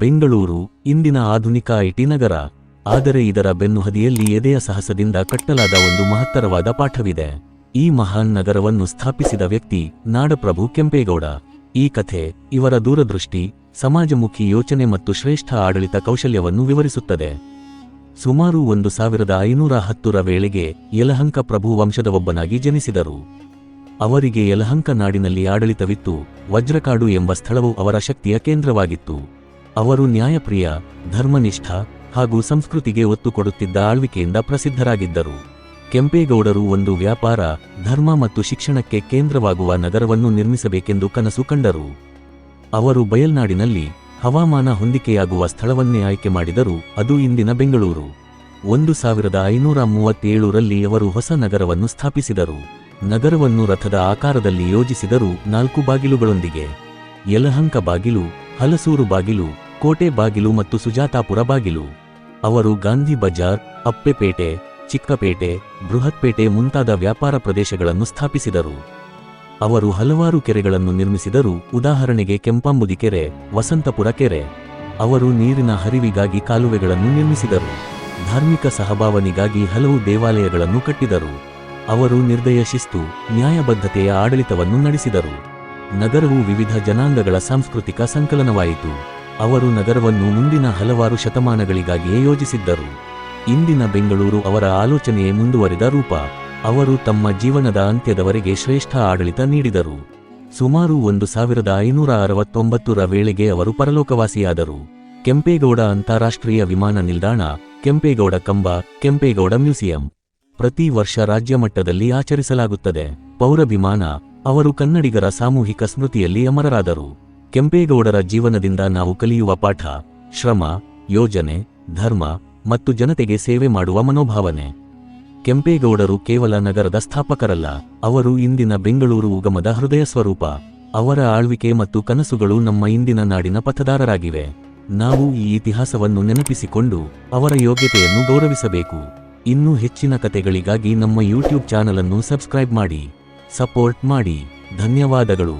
ಬೆಂಗಳೂರು ಇಂದಿನ ಆಧುನಿಕ ಐಟಿ ನಗರ. ಆದರೆ ಇದರ ಬೆನ್ನುಹದಿಯಲ್ಲಿ ಎದೆಯ ಸಾಹಸದಿಂದ ಕಟ್ಟಲಾದ ಒಂದು ಮಹತ್ತರವಾದ ಪಾಠವಿದೆ. ಈ ಮಹಾನ್ ನಗರವನ್ನು ಸ್ಥಾಪಿಸಿದ ವ್ಯಕ್ತಿ ನಾಡಪ್ರಭು ಕೆಂಪೇಗೌಡ. ಈ ಕಥೆ ಇವರ ದೂರದೃಷ್ಟಿ, ಸಮಾಜಮುಖಿ ಯೋಚನೆ ಮತ್ತು ಶ್ರೇಷ್ಠ ಆಡಳಿತ ಕೌಶಲ್ಯವನ್ನು ವಿವರಿಸುತ್ತದೆ. ಸುಮಾರು 1510ರ ವೇಳೆಗೆ ಯಲಹಂಕ ಪ್ರಭು ವಂಶದ ಒಬ್ಬನಾಗಿ ಜನಿಸಿದರು. ಅವರಿಗೆ ಯಲಹಂಕ ನಾಡಿನಲ್ಲಿ ಆಡಳಿತವಿತ್ತು. ವಜ್ರಕಾಡು ಎಂಬ ಸ್ಥಳವು ಅವರ ಶಕ್ತಿಯ ಕೇಂದ್ರವಾಗಿತ್ತು. ಅವರು ನ್ಯಾಯಪ್ರಿಯ, ಧರ್ಮನಿಷ್ಠ ಹಾಗೂ ಸಂಸ್ಕೃತಿಗೆ ಒತ್ತು ಕೊಡುತ್ತಿದ್ದ ಆಳ್ವಿಕೆಯಿಂದ ಪ್ರಸಿದ್ಧರಾಗಿದ್ದರು. ಕೆಂಪೇಗೌಡರು ಒಂದು ವ್ಯಾಪಾರ, ಧರ್ಮ ಮತ್ತು ಶಿಕ್ಷಣಕ್ಕೆ ಕೇಂದ್ರವಾಗುವ ನಗರವನ್ನು ನಿರ್ಮಿಸಬೇಕೆಂದು ಕನಸು ಕಂಡರು. ಅವರು ಬಯಲ್ನಾಡಿನಲ್ಲಿ ಹವಾಮಾನ ಹೊಂದಿಕೆಯಾಗುವ ಸ್ಥಳವನ್ನೇ ಆಯ್ಕೆ ಮಾಡಿದರು. ಅದು ಇಂದಿನ ಬೆಂಗಳೂರು. 1537ರಲ್ಲಿ ಅವರು ಹೊಸ ನಗರವನ್ನು ಸ್ಥಾಪಿಸಿದರು. ನಗರವನ್ನು ರಥದ ಆಕಾರದಲ್ಲಿ ಯೋಜಿಸಿದರು, 4 ಬಾಗಿಲುಗಳೊಂದಿಗೆ. ಯಲಹಂಕ ಬಾಗಿಲು, ಹಲಸೂರು ಬಾಗಿಲು, ಕೋಟೆ ಬಾಗಿಲು ಮತ್ತು ಸುಜಾತಾಪುರ ಬಾಗಿಲು. ಅವರು ಗಾಂಧಿ ಬಜಾರ್, ಅಪ್ಪೆಪೇಟೆ, ಚಿಕ್ಕಪೇಟೆ, ಬೃಹತ್ಪೇಟೆ ಮುಂತಾದ ವ್ಯಾಪಾರ ಪ್ರದೇಶಗಳನ್ನು ಸ್ಥಾಪಿಸಿದರು. ಅವರು ಹಲವಾರು ಕೆರೆಗಳನ್ನು ನಿರ್ಮಿಸಿದರು, ಉದಾಹರಣೆಗೆ ಕೆಂಪಾಂಬುದಿ ಕೆರೆ, ವಸಂತಪುರ ಕೆರೆ. ಅವರು ನೀರಿನ ಹರಿವಿಗಾಗಿ ಕಾಲುವೆಗಳನ್ನು ನಿರ್ಮಿಸಿದರು. ಧಾರ್ಮಿಕ ಸಹಭಾವನೆಗಾಗಿ ಹಲವು ದೇವಾಲಯಗಳನ್ನು ಕಟ್ಟಿದರು. ಅವರು ನಿರ್ದಯ ಶಿಸ್ತು, ನ್ಯಾಯಬದ್ಧತೆಯ ಆಡಳಿತವನ್ನು ನಡೆಸಿದರು. ನಗರವು ವಿವಿಧ ಜನಾಂಗಗಳ ಸಾಂಸ್ಕೃತಿಕ ಸಂಕಲನವಾಯಿತು. ಅವರು ನಗರವನ್ನು ಮುಂದಿನ ಹಲವಾರು ಶತಮಾನಗಳಿಗಾಗಿಯೇ ಯೋಜಿಸಿದ್ದರು. ಇಂದಿನ ಬೆಂಗಳೂರು ಅವರ ಆಲೋಚನೆಯೇ ಮುಂದುವರಿದ ರೂಪ. ಅವರು ತಮ್ಮ ಜೀವನದ ಅಂತ್ಯದವರೆಗೆ ಶ್ರೇಷ್ಠ ಆಡಳಿತ ನೀಡಿದರು. ಸುಮಾರು 1569ರ ವೇಳೆಗೆ ಅವರು ಪರಲೋಕವಾಸಿಯಾದರು. ಕೆಂಪೇಗೌಡ ಅಂತಾರಾಷ್ಟ್ರೀಯ ವಿಮಾನ ನಿಲ್ದಾಣ, ಕೆಂಪೇಗೌಡ ಕಂಬ, ಕೆಂಪೇಗೌಡ ಮ್ಯೂಸಿಯಂ ಪ್ರತಿ ವರ್ಷ ರಾಜ್ಯ ಮಟ್ಟದಲ್ಲಿ ಆಚರಿಸಲಾಗುತ್ತದೆ. ಪೌರವಿಮಾನ, ಅವರು ಕನ್ನಡಿಗರ ಸಾಮೂಹಿಕ ಸ್ಮೃತಿಯಲ್ಲಿ ಅಮರರಾದರು. ಕೆಂಪೇಗೌಡರ ಜೀವನದಿಂದ ನಾವು ಕಲಿಯುವ ಪಾಠ: ಶ್ರಮ, ಯೋಜನೆ, ಧರ್ಮ ಮತ್ತು ಜನತೆಗೆ ಸೇವೆ ಮಾಡುವ ಮನೋಭಾವನೆ. ಕೆಂಪೇಗೌಡರು ಕೇವಲ ನಗರದ ಸ್ಥಾಪಕರಲ್ಲ, ಅವರು ಇಂದಿನ ಬೆಂಗಳೂರು ಉಗಮದ ಹೃದಯ ಸ್ವರೂಪ. ಅವರ ಆಳ್ವಿಕೆ ಮತ್ತು ಕನಸುಗಳು ನಮ್ಮ ಇಂದಿನ ನಾಡಿನ ಪಥದಾರರಾಗಿವೆ. ನಾವು ಈ ಇತಿಹಾಸವನ್ನು ನೆನಪಿಸಿಕೊಂಡು ಅವರ ಯೋಗ್ಯತೆಯನ್ನು ಗೌರವಿಸಬೇಕು. ಇನ್ನೂ ಹೆಚ್ಚಿನ ಕಥೆಗಳಿಗಾಗಿ ನಮ್ಮ ಯೂಟ್ಯೂಬ್ ಚಾನಲ್ ಅನ್ನು ಸಬ್ಸ್ಕ್ರೈಬ್ ಮಾಡಿ, ಸಪೋರ್ಟ್ ಮಾಡಿ. ಧನ್ಯವಾದಗಳು.